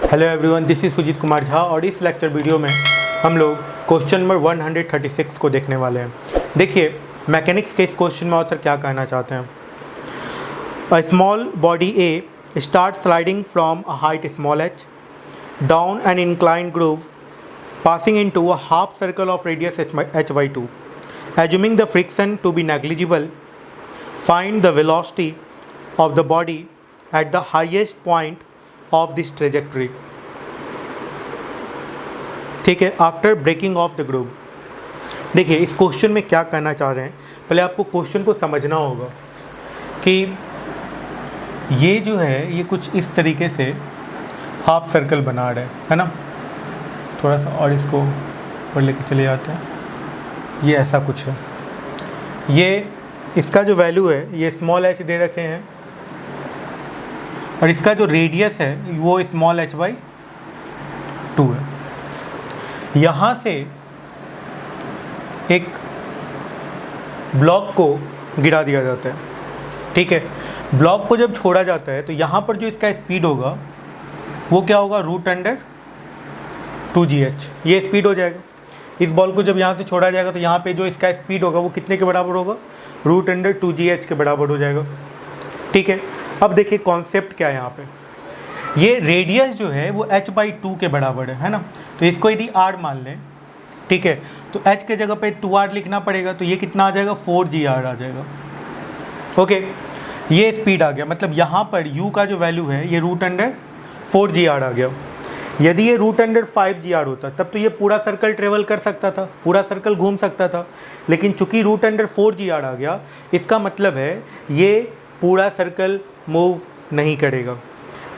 Hello everyone, this is Sujit Kumar Jha और इस lecture video में हम लोग क्वेश्चन नंबर 136 को देखने वाले हैं। देखिए, मैकेनिक्स के इस क्वेश्चन में ऑथर क्या कहना चाहते हैं। A small body A start sliding from a height small H down an inclined groove passing into a half circle of radius h by 2. Assuming the friction to be negligible, find the velocity of the body at the highest point of this trajectory. ठीक है, after breaking off the groove. देखिए, इस question में क्या कहना चाह रहे हैं, पहले आपको क्वेश्चन को समझना होगा कि ये जो है ये कुछ इस तरीके से हाफ सर्कल बना रहा है ना। थोड़ा सा और इसको ऊपर लेके चले जाते हैं। ये ऐसा कुछ है, ये इसका जो वैल्यू है ये स्मॉल एच दे रखे हैं और इसका जो रेडियस है वो स्मॉल एच बाई 2 है। यहाँ से एक ब्लॉक को गिरा दिया जाता है, ठीक है। ब्लॉक को जब छोड़ा जाता है तो यहाँ पर जो इसका स्पीड होगा वो क्या होगा, रूट अंडर 2gh, ये स्पीड हो जाएगा। इस बॉल को जब यहाँ से छोड़ा जाएगा तो यहाँ पे जो इसका स्पीड होगा वो कितने के बराबर होगा, रूट अंडर 2gh के बराबर हो जाएगा, ठीक है। अब देखिए कॉन्सेप्ट क्या है यहाँ पे, ये रेडियस जो है वो h बाई 2 के बराबर है ना। तो इसको यदि r मान लें, ठीक है, तो h के जगह पे 2r लिखना पड़ेगा, तो ये कितना आ जाएगा, 4gr आ जाएगा। ओके, ये स्पीड आ गया, मतलब यहाँ पर u का जो वैल्यू है ये रूट अंडर 4gr आ गया। यदि ये रूट अंडर 5gr होता तब तो ये पूरा सर्कल ट्रेवल कर सकता था, पूरा सर्कल घूम सकता था, लेकिन चूंकि रूट अंडर 4gr आ गया, इसका मतलब है ये पूरा सर्कल मूव नहीं करेगा,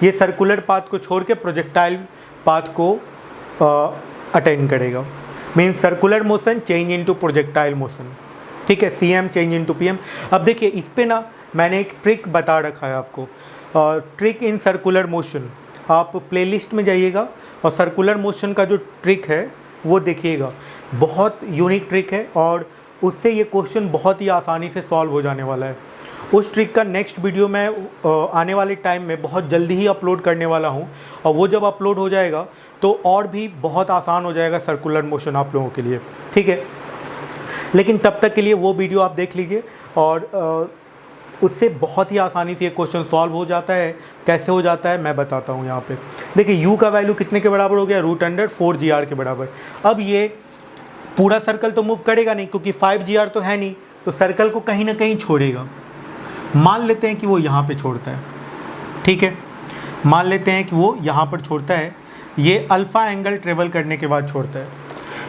ये सर्कुलर पाथ को छोड़ के प्रोजेक्टाइल पाथ को अटेंड करेगा। Means circular motion change into projectile motion, ठीक है, CM चेंज इनटू PM। अब देखिए इस पे ना मैंने एक ट्रिक बता रखा है आपको, ट्रिक इन सर्कुलर मोशन। आप प्लेलिस्ट में जाइएगा और सर्कुलर मोशन का जो ट्रिक है वो देखिएगा, बहुत यूनिक ट्रिक है और उससे ये क्वेश्चन बहुत ही आसानी से सॉल्व हो जाने वाला है। उस ट्रिक का नेक्स्ट वीडियो मैं आने वाले टाइम में बहुत जल्दी ही अपलोड करने वाला हूँ और वो जब अपलोड हो जाएगा तो और भी बहुत आसान हो जाएगा सर्कुलर मोशन आप लोगों के लिए, ठीक है। लेकिन तब तक के लिए वो वीडियो आप देख लीजिए और उससे बहुत ही आसानी से ये क्वेश्चन सॉल्व हो जाता है। कैसे हो जाता है मैं बताता हूँ यहाँ पे। देखिए u का वैल्यू कितने के बराबर हो गया, रूट अंडर 4gr के बराबर। अब ये पूरा सर्कल तो मूव करेगा नहीं क्योंकि 5gr तो है नहीं, तो सर्कल को कहीं ना कहीं छोड़ेगा। मान लेते हैं कि वो यहाँ पे छोड़ता है, ठीक है, मान लेते हैं कि वो यहाँ पर छोड़ता है, ये अल्फ़ा एंगल ट्रेवल करने के बाद छोड़ता है।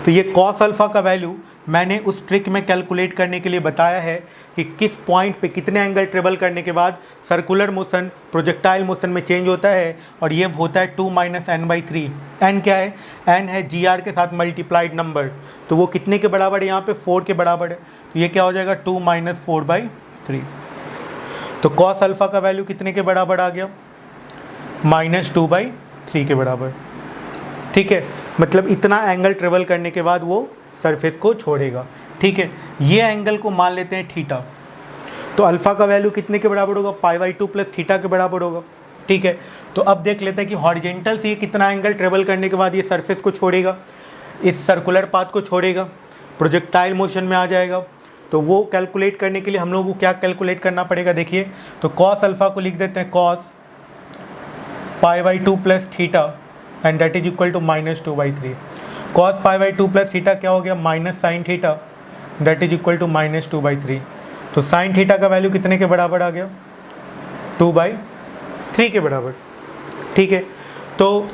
तो ये कॉस अल्फ़ा का वैल्यू मैंने उस ट्रिक में कैलकुलेट करने के लिए बताया है कि किस पॉइंट पे कितने एंगल ट्रेवल करने के बाद सर्कुलर मोशन प्रोजेक्टाइल मोशन में चेंज होता है, और ये होता है 2 - n/3। n क्या है, n है gr के साथ मल्टीप्लाइड नंबर, तो वो कितने के बराबर है, यहाँ पे 4 के बराबर है, तो ये क्या हो जाएगा 2 - 4/3। तो कॉस अल्फ़ा का वैल्यू कितने के बराबर आ गया, -2/3 के बराबर, ठीक है। मतलब इतना एंगल ट्रेवल करने के बाद वो सरफेस को छोड़ेगा, ठीक है। ये एंगल को मान लेते हैं थीटा, तो अल्फ़ा का वैल्यू कितने के बराबर होगा, π/2 + थीटा के बराबर होगा, ठीक है। तो अब देख लेते हैं कि हॉरिजेंटल से ये कितना एंगल ट्रेवल करने के बाद ये सरफेस को छोड़ेगा, इस सर्कुलर पाथ को छोड़ेगा, प्रोजेक्टाइल मोशन में आ जाएगा। तो वो कैलकुलेट करने के लिए हम लोगों को क्या कैलकुलेट करना पड़ेगा, देखिए, तो कॉस अल्फ़ा को लिख देते हैं cos π/2 + theta and that is equal to -2/3। Cos π/2 + theta क्या हो गया, minus sine theta that is equal to -2/3। तो साइन थीटा का वैल्यू कितने के बराबर आ गया, 2/3 के बराबर, ठीक है। तो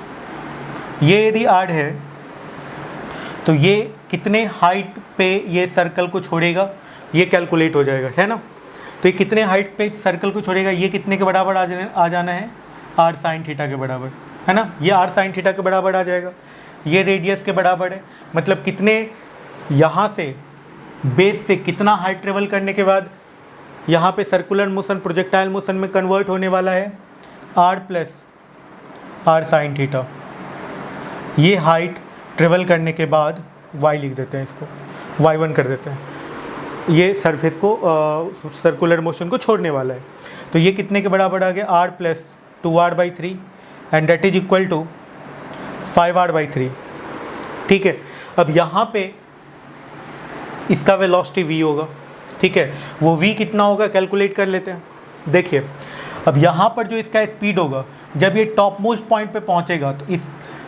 ये यदि r है तो ये कितने हाइट पे ये सर्कल को छोड़ेगा ये कैलकुलेट हो जाएगा, है ना। तो ये कितने हाइट पे सर्कल को छोड़ेगा, ये कितने के बराबर आ जाना है, r sin थीटा के बराबर, है ना। ये r sin थीटा के बराबर आ जाएगा, ये रेडियस के बराबर है, मतलब कितने यहाँ से बेस से कितना हाइट ट्रेवल करने के बाद यहाँ पे सर्कुलर मोशन प्रोजेक्टाइल मोशन में कन्वर्ट होने वाला है, r + r sin थीटा। ये हाइट ट्रेवल करने के बाद y लिख देते हैं, इसको y1 कर देते हैं, ये सरफेस को सर्कुलर मोशन को छोड़ने वाला है। तो ये कितने के बराबर आ गया, r + 2r/3 and that is equal to 5r/3, ठीक है। अब यहाँ पे इसका वेलोसिटी v होगा, ठीक है। वो v कितना होगा कैलकुलेट कर लेते हैं। देखिए अब यहाँ पर जो इसका स्पीड होगा, जब ये टॉप मोस्ट पॉइंट पे पहुँचेगा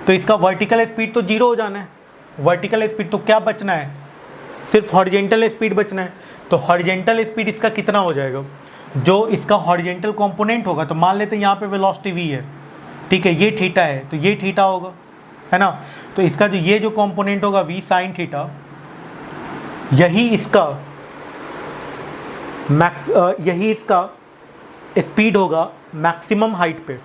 तो इसका वर्टिकल स्पीड तो 0 हो जाना है। वर्टिकल स्पीड तो क्या बचना है, सिर्फ हॉरिजेंटल स्पीड बचना है। तो हॉरिजेंटल स्पीड इसका कितना हो जाएगा, जो इसका हॉरिजेंटल कंपोनेंट होगा, तो मान लेते हैं यहाँ पे वेलोसिटी v है, ठीक है, ये थीटा है तो ये थीटा होगा, है ना। तो इसका जो ये जो कंपोनेंट होगा v साइन थीटा, यही इसका स्पीड होगा मैक्सिमम हाइट पे,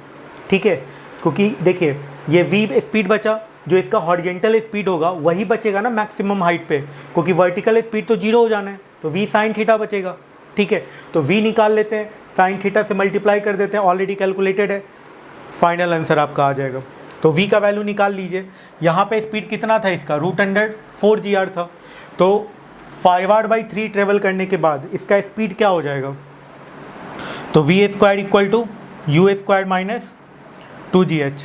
ठीक है। क्योंकि देखिए ये v स्पीड बचा, जो इसका हॉरिजेंटल स्पीड होगा वही बचेगा ना मैक्सिमम हाइट पे, क्योंकि वर्टिकल स्पीड तो 0 हो जाना है, तो v साइन थीटा बचेगा, ठीक है। तो v निकाल लेते हैं, साइन थीटा से मल्टीप्लाई कर देते हैं, ऑलरेडी कैलकुलेटेड है, फाइनल आंसर आपका आ जाएगा। तो v का वैल्यू निकाल लीजिए। यहाँ पे स्पीड कितना था इसका, √4gr था। तो 5r/3 ट्रेवल करने के बाद इसका स्पीड क्या हो जाएगा, तो v² = u² - 2gh,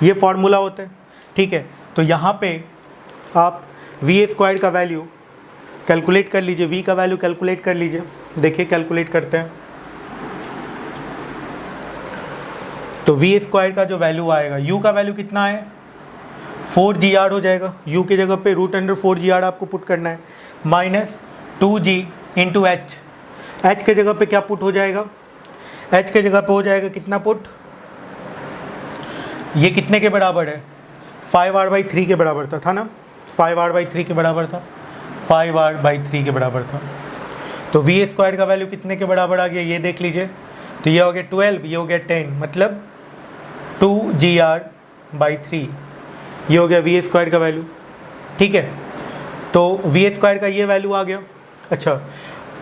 ये फॉर्मूला होता है, ठीक है। तो यहाँ पे आप v² का वैल्यू कैलकुलेट कर लीजिए, v का वैल्यू कैलकुलेट कर लीजिए। देखिए कैलकुलेट करते हैं, तो v² का जो वैल्यू आएगा, u का वैल्यू कितना है 4gr हो जाएगा, u की जगह पे √4gr आपको पुट करना है, -2g × h, h के जगह पे क्या पुट हो जाएगा, h के जगह पे हो जाएगा कितना पुट, ये कितने के बराबर है 5r/3 के बराबर था ना, 5r/3 के बराबर था, 5r/3 के बराबर था। तो v² का वैल्यू कितने के बराबर आ गया ये देख लीजिए। तो ये हो गया 12, ये हो गया 10, मतलब 2gr/3, ये हो गया v² का वैल्यू, ठीक है। तो v² का ये वैल्यू आ गया। अच्छा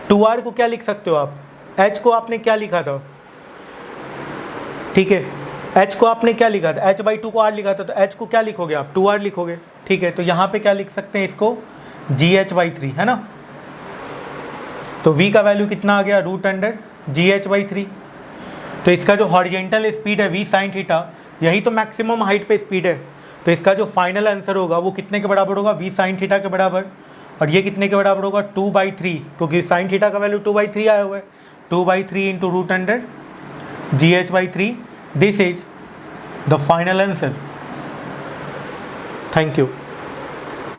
2r को क्या लिख सकते हो आप, h को आपने क्या लिखा था, ठीक है, h को आपने क्या लिखा था, h/2 को r लिखा था, तो h को क्या लिखोगे आप 2r लिखोगे, ठीक है। तो यहाँ पे क्या लिख सकते हैं इसको gh/3, है ना। तो v का वैल्यू कितना आ गया √gh/3। तो इसका जो हॉरिजेंटल स्पीड है v साइन थीटा, यही तो मैक्सिमम हाइट पे स्पीड है। तो इसका जो फाइनल आंसर होगा वो कितने के बराबर होगा, v साइन थीटा के बराबर, और ये कितने के बराबर होगा 2/3, क्योंकि साइन थीटा का वैल्यू 2/3 आया हुआ है, 2/3 × √gh/3। This is the final answer. Thank you.